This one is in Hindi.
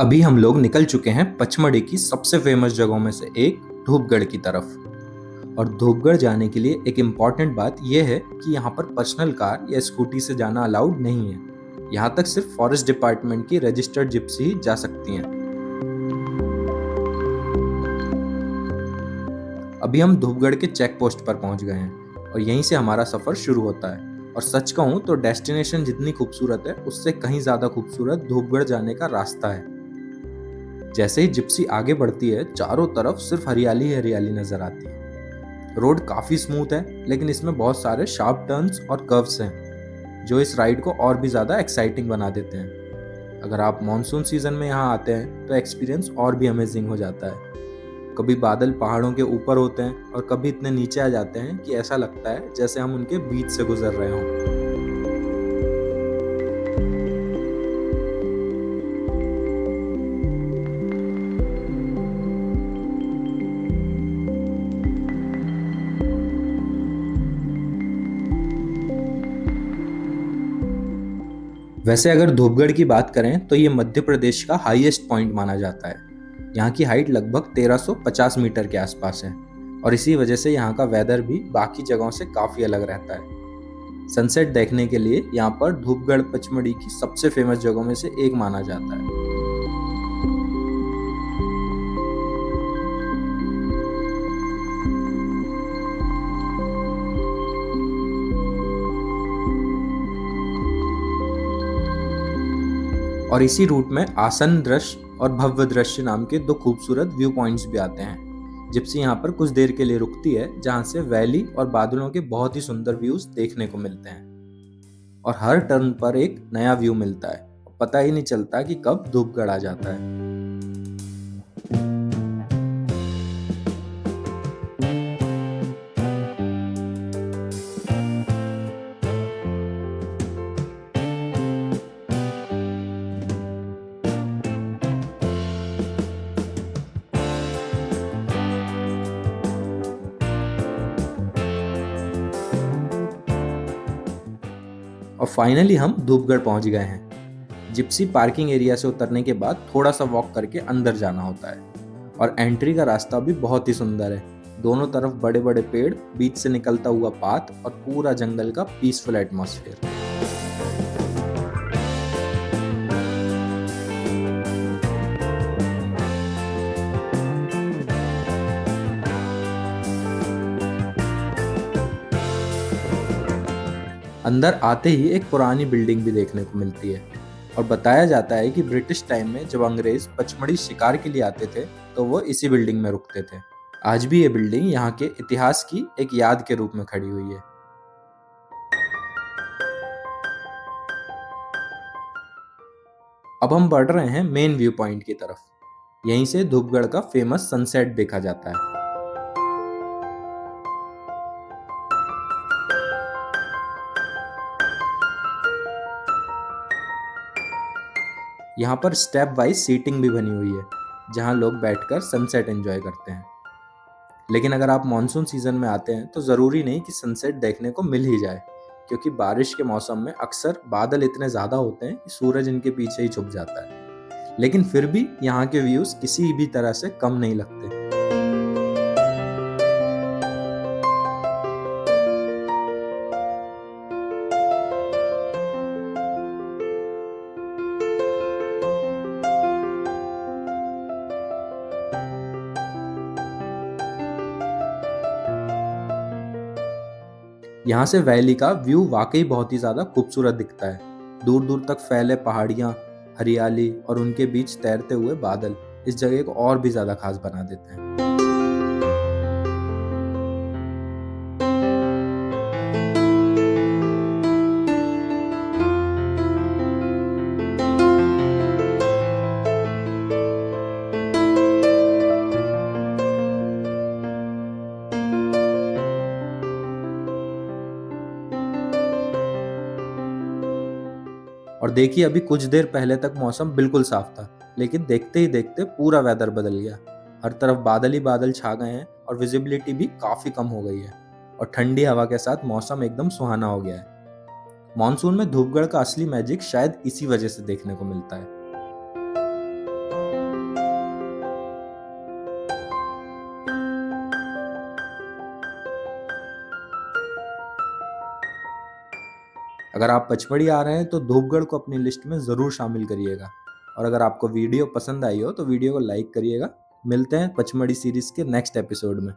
अभी हम लोग निकल चुके हैं पचमढ़ी की सबसे फेमस जगहों में से एक धूपगढ़ की तरफ। और धूपगढ़ जाने के लिए एक इम्पॉर्टेंट बात यह है कि यहाँ पर पर्सनल कार या स्कूटी से जाना अलाउड नहीं है। यहाँ तक सिर्फ फॉरेस्ट डिपार्टमेंट की रजिस्टर्ड जिप्सी ही जा सकती हैं। अभी हम धूपगढ़ के चेक पोस्ट पर पहुंच गए हैं और यहीं से हमारा सफर शुरू होता है। और सच कहूँ तो डेस्टिनेशन जितनी खूबसूरत है उससे कहीं ज्यादा खूबसूरत धूपगढ़ जाने का रास्ता है। जैसे ही जिप्सी आगे बढ़ती है चारों तरफ सिर्फ हरियाली ही हरियाली नजर आती है। रोड काफी स्मूथ है लेकिन इसमें बहुत सारे शार्प टर्न्स और कर्व्स हैं जो इस राइड को और भी ज्यादा एक्साइटिंग बना देते हैं। अगर आप मॉनसून सीजन में यहाँ आते हैं तो एक्सपीरियंस और भी अमेजिंग हो जाता है। कभी बादल पहाड़ों के ऊपर होते हैं और कभी इतने नीचे आ जाते हैं कि ऐसा लगता है जैसे हम उनके बीच से गुजर रहे हों। वैसे अगर धूपगढ़ की बात करें तो ये मध्य प्रदेश का हाईएस्ट पॉइंट माना जाता है। यहाँ की हाइट लगभग 1350 मीटर के आसपास है और इसी वजह से यहाँ का वेदर भी बाकी जगहों से काफी अलग रहता है। सनसेट देखने के लिए यहाँ पर धूपगढ़ पचमढ़ी की सबसे फेमस जगहों में से एक माना जाता है। और इसी रूट में आसन दृश्य और भव्य दृश्य नाम के दो खूबसूरत व्यू पॉइंट्स भी आते हैं। जिप्सी यहाँ पर कुछ देर के लिए रुकती है जहाँ से वैली और बादलों के बहुत ही सुंदर व्यूज देखने को मिलते हैं। और हर टर्न पर एक नया व्यू मिलता है, पता ही नहीं चलता कि कब धूपगढ़ आ जाता है। और फाइनली हम धूपगढ़ पहुंच गए हैं। जिप्सी पार्किंग एरिया से उतरने के बाद थोड़ा सा वॉक करके अंदर जाना होता है और एंट्री का रास्ता भी बहुत ही सुंदर है। दोनों तरफ बड़े बड़े पेड़, बीच से निकलता हुआ पाथ और पूरा जंगल का पीसफुल एटमॉस्फेयर। अंदर आते ही एक पुरानी बिल्डिंग भी देखने को मिलती है और बताया जाता है कि ब्रिटिश टाइम में जब अंग्रेज पचमढ़ी शिकार के लिए आते थे तो वो इसी बिल्डिंग में रुकते थे। आज भी ये बिल्डिंग यहाँ के इतिहास की एक याद के रूप में खड़ी हुई है। अब हम बढ़ रहे हैं मेन व्यू पॉइंट की तरफ। यहीं से धूपगढ़ का फेमस सनसेट देखा जाता है। यहाँ पर स्टेप वाइज सीटिंग भी बनी हुई है जहाँ लोग बैठकर सनसेट एंजॉय करते हैं। लेकिन अगर आप मॉनसून सीजन में आते हैं तो ज़रूरी नहीं कि सनसेट देखने को मिल ही जाए, क्योंकि बारिश के मौसम में अक्सर बादल इतने ज़्यादा होते हैं कि सूरज इनके पीछे ही छुप जाता है। लेकिन फिर भी यहाँ के व्यूज़ किसी भी तरह से कम नहीं लगते। यहाँ से वैली का व्यू वाकई बहुत ही ज़्यादा खूबसूरत दिखता है। दूर दूर तक फैले पहाड़ियाँ, हरियाली और उनके बीच तैरते हुए बादल इस जगह को और भी ज़्यादा खास बना देते हैं। और देखिए अभी कुछ देर पहले तक मौसम बिल्कुल साफ था, लेकिन देखते ही देखते पूरा वेदर बदल गया। हर तरफ बादल ही बादल छा गए हैं और विजिबिलिटी भी काफी कम हो गई है और ठंडी हवा के साथ मौसम एकदम सुहाना हो गया है। मॉनसून में धूपगढ़ का असली मैजिक शायद इसी वजह से देखने को मिलता है। अगर आप पचमढ़ी आ रहे हैं तो धूपगढ़ को अपनी लिस्ट में ज़रूर शामिल करिएगा। और अगर आपको वीडियो पसंद आई हो तो वीडियो को लाइक करिएगा। मिलते हैं पचमढ़ी सीरीज़ के नेक्स्ट एपिसोड में।